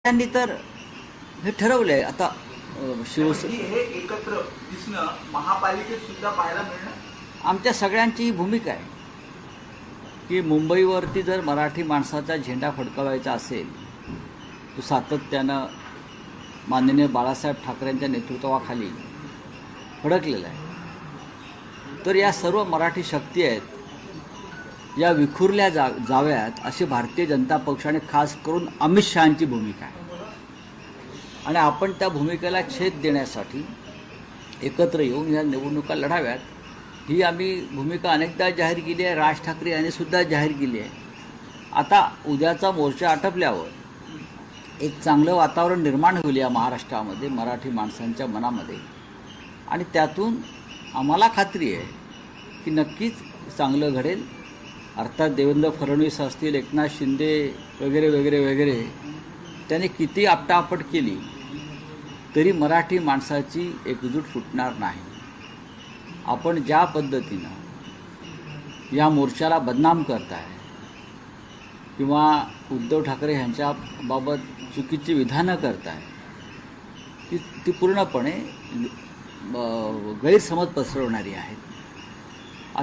त्यांनी तर हे ठरवलंय आता शिवसेना हे एकत्र दिसणं महापालिकेत सुद्धा पाहायला मिळणं आमच्या सगळ्यांची भूमिका आहे की मुंबईवरती जर मराठी माणसाचा झेंडा फडकवायचा असेल तो सातत्यानं माननीय बाळासाहेब ठाकरेंच्या नेतृत्वाखाली फडकलेला आहे, तर या सर्व मराठी शक्ती आहेत या विखुरल्या जाव्यात अशी भारतीय जनता पक्षाने खास करून अमित शहांची भूमिका आहे आणि आपण त्या भूमिकेला छेद देण्यासाठी एकत्र येऊन या निवडणुका लढाव्यात ही आम्ही भूमिका अनेकदा जाहीर केली आहे. राज ठाकरे यांनी सुद्धा जाहीर केली आहे. आता उद्याचा मोर्चा आटपल्यावर एक चांगलं वातावरण निर्माण होईल या महाराष्ट्रामध्ये मराठी माणसांच्या मनामध्ये आणि त्यातून आम्हाला खात्री आहे की नक्कीच चांगलं घडेल. अर्थात देवेंद्र फडणवीस असतील, एकनाथ शिंदे वगैरे वगैरे वगैरे त्याने किती आपटापट केली तरी मराठी माणसाची एकजूट फुटणार नाही. आपण ज्या पद्धतीनं या मोर्चाला बदनाम करताय किंवा उद्धव ठाकरे यांच्याबाबत चुकीची विधानं करताय ती पूर्णपणे गैरसमज पसरवणारी आहेत.